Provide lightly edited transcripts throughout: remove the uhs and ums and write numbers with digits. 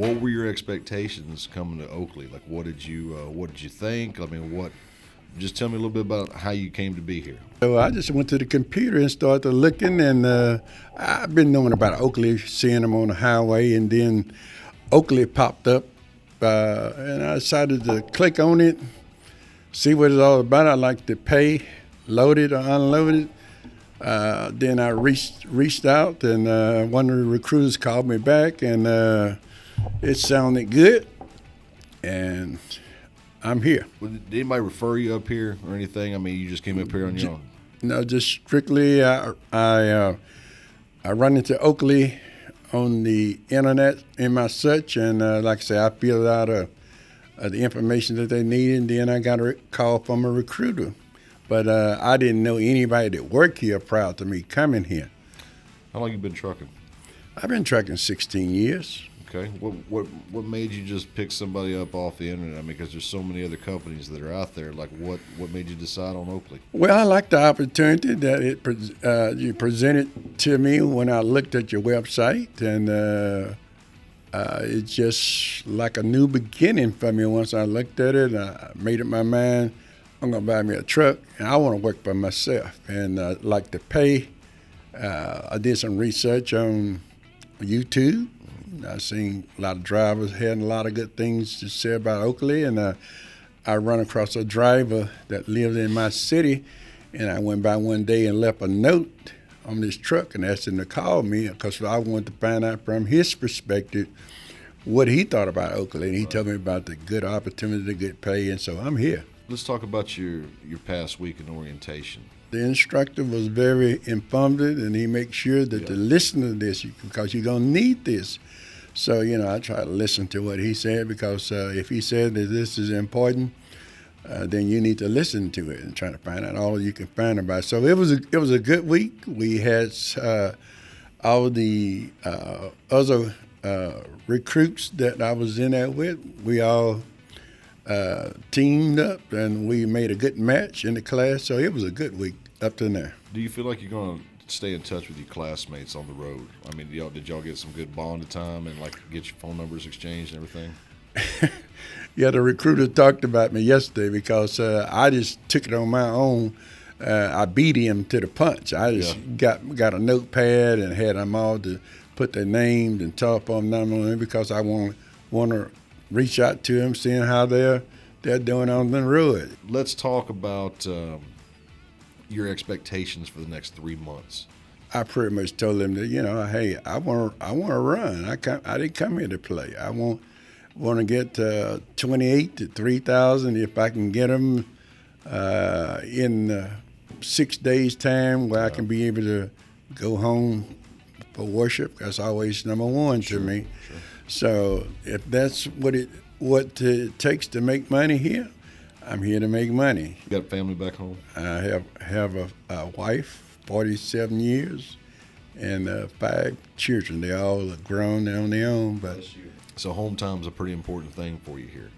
What were your expectations coming to Oakley? Like, what did you think? I mean, what? Just tell me a little bit about how you came to be here. So I just went to the computer and started looking, and I've been knowing about Oakley, seeing them on the highway, and then Oakley popped up, and I decided to click on it, see what it's all about. I like to pay, loaded or unloaded. Then I reached out, and one of the recruiters called me back, and it sounded good, and I'm here. Did anybody refer you up here or anything? I mean, you just came up here on your own. No, just strictly I run into Oakley on the internet in my search, and like I say, I filled out the information that they needed, and then I got a call from a recruiter. But I didn't know anybody that worked here prior to me coming here. How long you been trucking? I've been trucking 16 years. Okay. What made you just pick somebody up off the internet? I mean, because there's so many other companies that are out there. Like, what made you decide on Oakley? Well, I like the opportunity that you presented to me when I looked at your website, and it's just like a new beginning for me. Once I looked at it, I made up my mind. I'm gonna buy me a truck, and I want to work by myself, and like to pay. I did some research on YouTube. I've seen a lot of drivers had a lot of good things to say about Oakley, and I run across a driver that lived in my city, and I went by one day and left a note on this truck and asked him to call me because I wanted to find out from his perspective what he thought about Oakley, and he told me about the good opportunity to get paid, and so I'm here. Let's talk about your past week in orientation. The instructor was very informative, and he makes sure that to listen to this because you're going to need this. So, I try to listen to what he said because if he said that this is important, then you need to listen to it and try to find out all you can find about it. So it was a good week. We had all the other recruits that I was in there with. We all teamed up, and we made a good match in the class. So it was a good week up to now. Do you feel like you're going to stay in touch with your classmates on the road? I mean, did y'all get some good bonding time and like get your phone numbers exchanged and everything? Yeah, the recruiter talked about me yesterday because I just took it on my own. I beat him to the punch. I just got a notepad and had them all to put their names and telephone number in because I want to reach out to them, seeing how they're doing on the road. Let's talk about your expectations for the next 3 months. I pretty much told them that hey, I want to run. I didn't come here to play. I want to get 28 to 3,000 if I can get them in 6 days' time, where I can be able to go home for worship. That's always number one to me. Sure. So if that's what it takes to make money here, I'm here to make money. You got family back home? I have a wife, 47 years, and 5 children. They all are grown and on their own. But so home time's a pretty important thing for you here.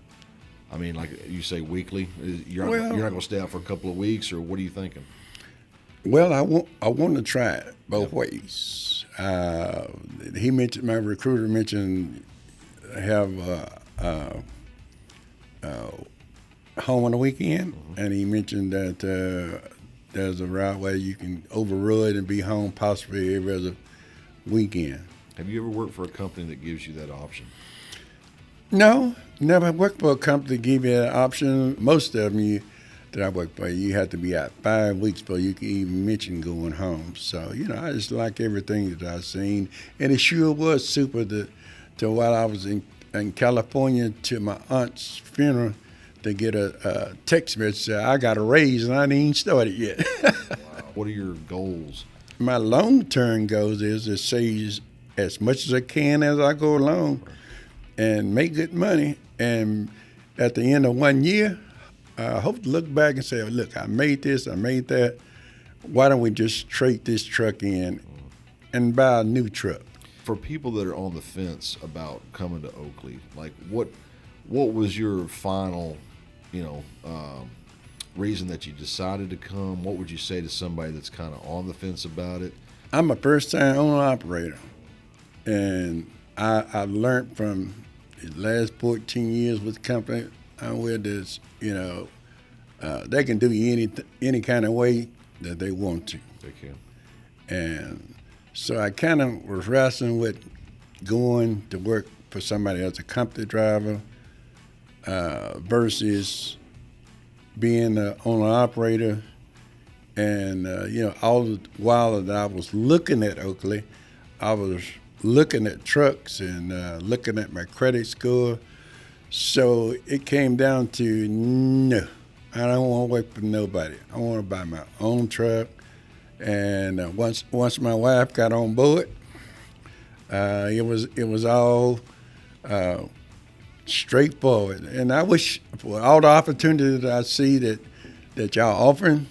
I mean, like you say, weekly. You're not going to stay out for a couple of weeks, or what are you thinking? Well, I want to try it both ways. My recruiter mentioned have home on the weekend, and he mentioned that there's a route where you can override and be home possibly every other weekend. Have you ever worked for a company that gives you that option? No, never worked for a company that give you that option. Most of them that I work for, you have to be out 5 weeks before you can even mention going home. So, I just like everything that I've seen. And it sure was super to while I was in California to my aunt's funeral to get a text message say, I got a raise and I ain't even started yet. Wow. What are your goals? My long-term goals is to save as much as I can as I go along and make good money. And at the end of 1 year, I hope to look back and say, look, I made this, I made that. Why don't we just trade this truck in and buy a new truck? For people that are on the fence about coming to Oakley, like what was your final, reason that you decided to come? What would you say to somebody that's kind of on the fence about it? I'm a first-time owner operator, and I've learned from the last 14 years with the company I'm with is, they can do you any kind of way that they want to. They can. And so I kind of was wrestling with going to work for somebody as a company driver versus being an owner operator. And, all the while that I was looking at Oakley, I was looking at trucks and looking at my credit score. So it came down to, no, I don't want to work for nobody. I want to buy my own truck. And once my wife got on board, it was all straightforward. And I wish for all the opportunities that I see that y'all offering,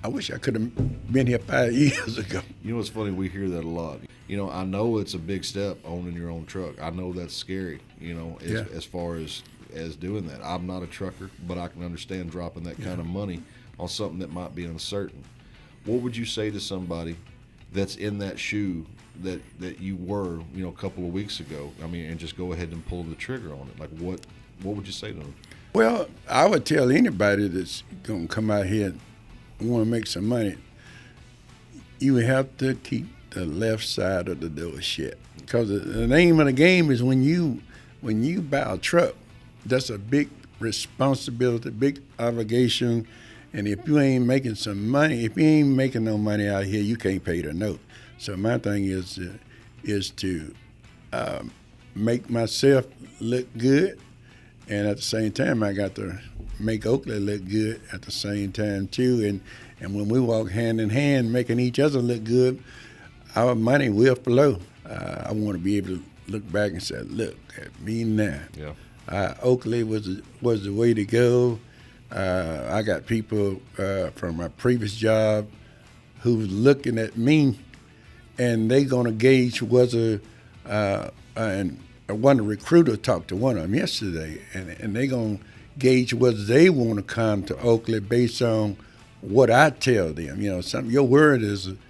I wish I could have been here 5 years ago. You know what's funny? We hear that a lot. I know it's a big step owning your own truck. I know that's scary, as far as doing that. I'm not a trucker, but I can understand dropping that kind of money on something that might be uncertain. What would you say to somebody that's in that shoe that you were, a couple of weeks ago? I mean, and just go ahead and pull the trigger on it. Like, what would you say to them? Well, I would tell anybody that's going to come out here and want to make some money, you have to keep the left side of the door shut. Because the name of the game is when you buy a truck, that's a big responsibility, big obligation. And if you ain't making some money, if you ain't making no money out here, you can't pay the note. So my thing is to make myself look good, and at the same time, I got to make Oakley look good at the same time too. And when we walk hand in hand, making each other look good, our money will flow. I want to be able to look back and say, look at me now. Yeah. Oakley was the way to go. I got people from my previous job who's looking at me, and they gonna gauge whether. And one recruiter talked to one of them yesterday, and they gonna gauge whether they want to come to Oakley based on what I tell them. Your word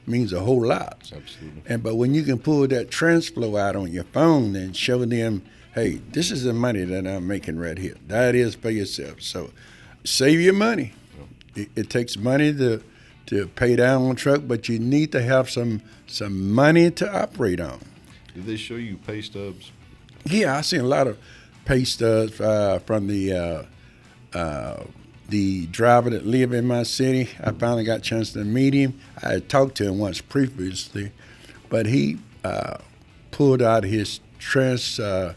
means a whole lot. Absolutely. But when you can pull that transflow out on your phone and show them, hey, this is the money that I'm making right here. That is for yourself. So save your money. Yeah. It takes money to pay down on a truck, but you need to have some money to operate on. Did they show you pay stubs? Yeah, I seen a lot of pay stubs from the driver that lived in my city. I finally got a chance to meet him. I had talked to him once previously, but he pulled out his TransFlow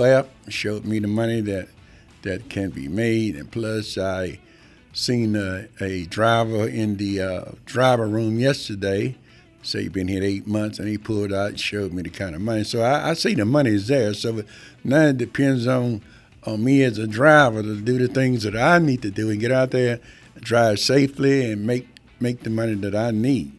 app, showed me the money that can be made, and plus I seen a driver in the driver room yesterday. Say he'd been here 8 months, and he pulled out and showed me the kind of money. So I see the money is there. So now it depends on me as a driver to do the things that I need to do and get out there and drive safely and make the money that I need.